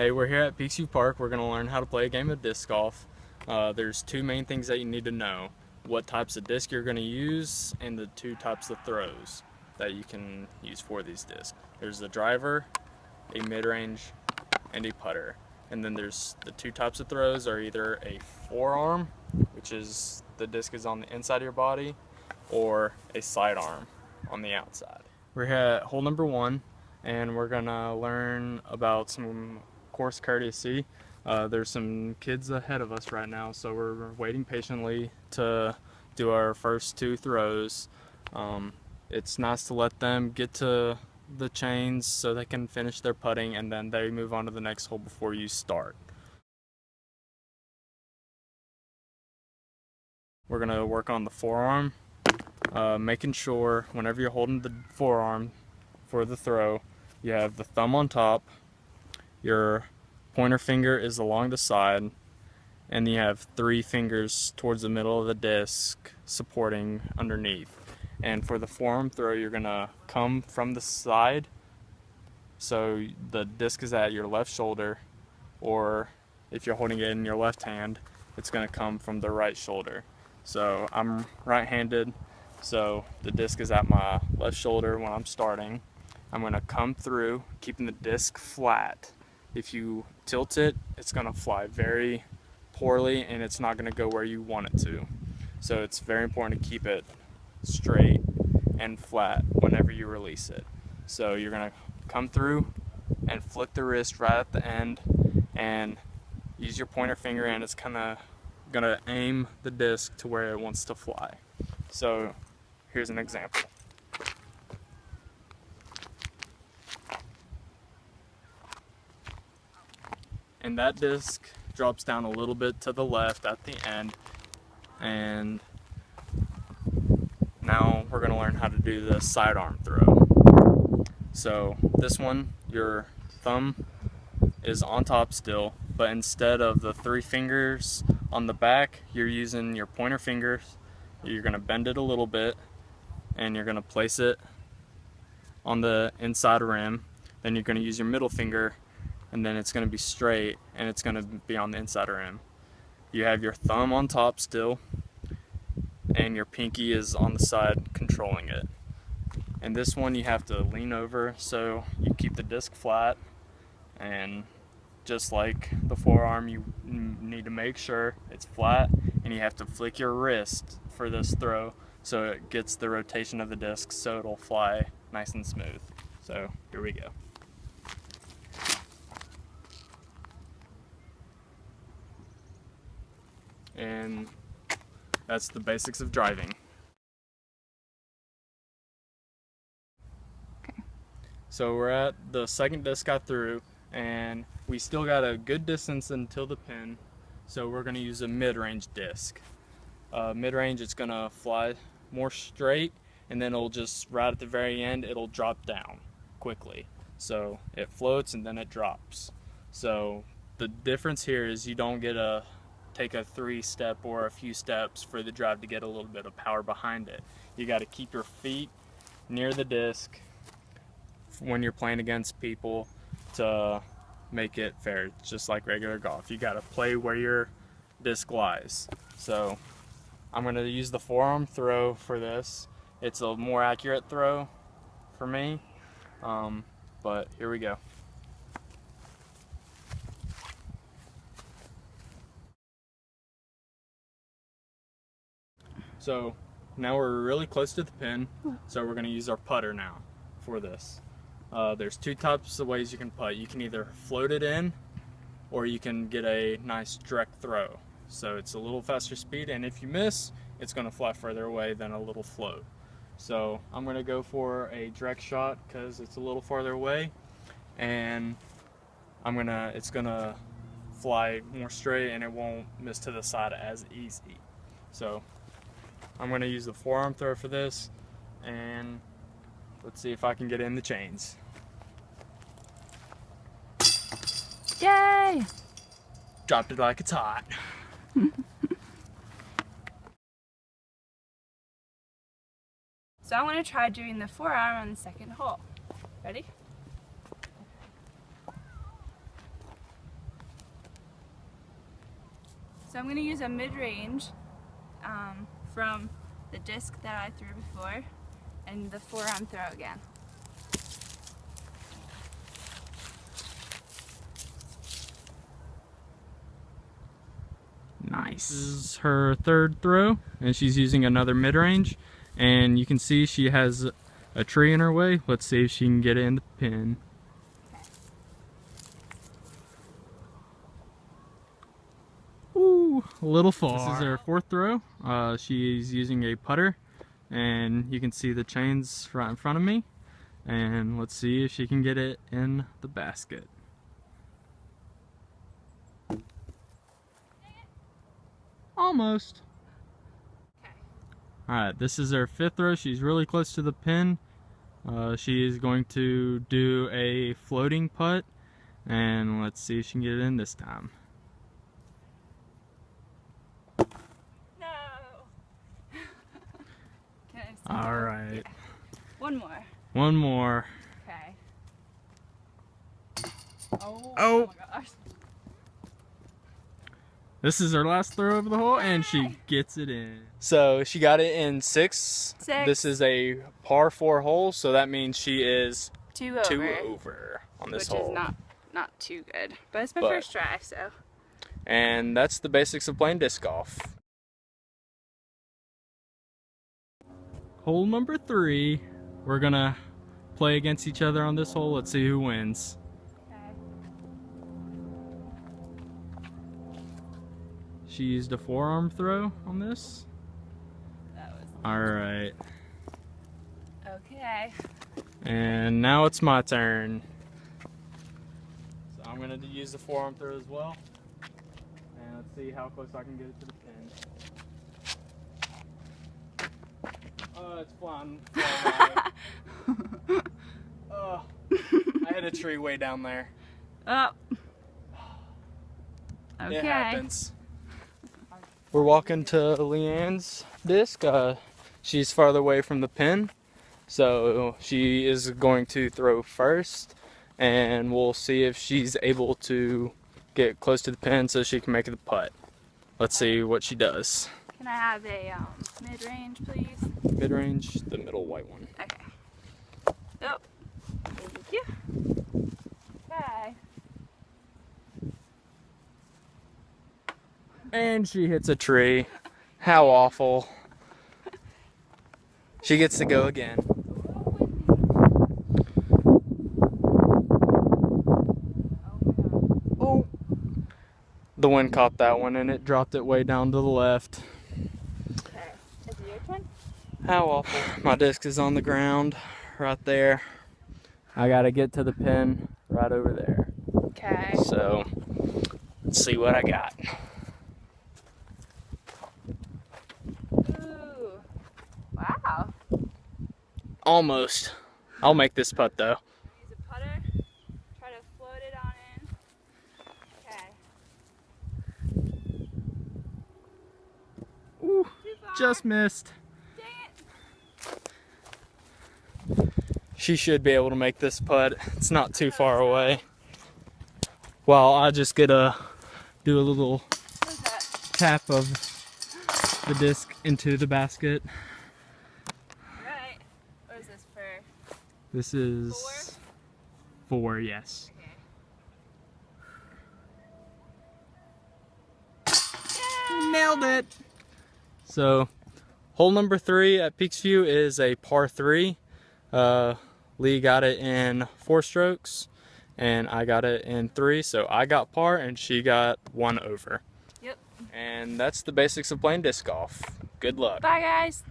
Hey, we're here at Peaksview Park. We're going to learn how to play a game of disc golf. There's two main things that you need to know: what types of disc you're going to use and the two types of throws that you can use for these discs. There's a driver, a mid-range, and a putter. And then there's the two types of throws are either a forearm, which is the disc is on the inside of your body, or a sidearm on the outside. We're here at hole number 1, and we're going to learn about some course courtesy. There's some kids ahead of us right now, so we're waiting patiently to do our first 2 throws. It's nice to let them get to the chains so they can finish their putting, and then they move on to the next hole before you start. We're going to work on the forearm, making sure whenever you're holding the forearm for the throw, you have the thumb on top, your pointer finger is along the side, and you have 3 fingers towards the middle of the disc supporting underneath. And for the forearm throw, you're going to come from the side, so the disc is at your left shoulder, or if you're holding it in your left hand, it's going to come from the right shoulder. So I'm right-handed, so the disc is at my left shoulder when I'm starting. I'm going to come through, keeping the disc flat. If you tilt it, it's going to fly very poorly and it's not going to go where you want it to. So it's very important to keep it straight and flat whenever you release it. So you're going to come through and flick the wrist right at the end and use your pointer finger, and it's kind of going to aim the disc to where it wants to fly. So here's an example. And that disc drops down a little bit to the left at the end, and now we're going to learn how to do the sidearm throw. So this one, your thumb is on top still, but instead of the 3 fingers on the back, you're using your pointer fingers. You're going to bend it a little bit, and you're going to place it on the inside rim. Then you're going to use your middle finger, and then it's going to be straight, and it's going to be on the inside rim. You have your thumb on top still, and your pinky is on the side controlling it. And this one you have to lean over so you keep the disc flat, and just like the forearm, you need to make sure it's flat, and you have to flick your wrist for this throw so it gets the rotation of the disc so it'll fly nice and smooth. So here we go. And that's the basics of driving. Okay. So we're at the second disc I threw, and we still got a good distance until the pin, so we're going to use a mid-range disc. Mid-range, it's going to fly more straight, and then it'll just, right at the very end, it'll drop down quickly. So it floats and then it drops. So the difference here is you don't get a take a 3-step or a few steps for the drive to get a little bit of power behind it. You got to keep your feet near the disc when you're playing against people to make it fair. It's just like regular golf. You got to play where your disc lies. So I'm going to use the forearm throw for this. It's a more accurate throw for me, but here we go. So now we're really close to the pin, so we're going to use our putter now for this. There's 2 types of ways you can putt. You can either float it in, or you can get a nice direct throw. So it's a little faster speed, and if you miss, it's going to fly further away than a little float. So I'm going to go for a direct shot because it's a little farther away, and it's going to fly more straight and it won't miss to the side as easy. So I'm going to use the forearm throw for this, and let's see if I can get in the chains. Yay! Dropped it like it's hot. So I'm going to try doing the forearm on the second hole. Ready? So I'm going to use a mid-range from the disc that I threw before and the forearm throw again. Nice. This is her third throw, and she's using another mid-range, and you can see she has a tree in her way. Let's see if she can get it in the pin. Ooh, a little far. This is her fourth throw. She's using a putter, and you can see the chains right in front of me, and let's see if she can get it in the basket. Almost. Okay. Alright, this is her fifth throw. She's really close to the pin. She is going to do a floating putt, and let's see if she can get it in this time. No! Alright. Yeah. One more. One more. Okay. Oh. Oh my gosh. This is her last throw of the hole, and she gets it in. So she got it in six. This is a par 4 hole, so that means she is two over on this hole. Which is not too good, but it's my first try, so. And that's the basics of playing disc golf. Hole number 3. We're gonna play against each other on this hole. Let's see who wins. She used a forearm throw on this. Alright. Okay. And now it's my turn. So I'm going to use the forearm throw as well. And let's see how close I can get it to the pin. It's flying away. I hit a tree way down there. Oh. Okay. It happens. We're walking to Leanne's disc. She's farther away from the pin, so she is going to throw first, and we'll see if she's able to get close to the pin so she can make the putt. Let's see what she does. Can I have a mid-range, please? Mid-range, the middle white one. Okay. Oh, thank you. Okay. And she hits a tree. How awful. She gets to go again. Oh. The wind caught that one and it dropped it way down to the left. Okay. Is it your turn? How awful. My disc is on the ground right there. I gotta get to the pin right over there. Okay. So, let's see what I got. Wow. Almost. I'll make this putt though. Use a putter. Try to float it on in. Okay. Ooh, just missed. Dang it. She should be able to make this putt. It's not too far away. Well, I just get to do a little tap of the disc into the basket. This is 4, yes. Okay. Nailed it! So, hole number 3 at Peaksview is a par 3. Lee got it in 4 strokes, and I got it in 3. So I got par, and she got 1 over. Yep. And that's the basics of playing disc golf. Good luck. Bye, guys.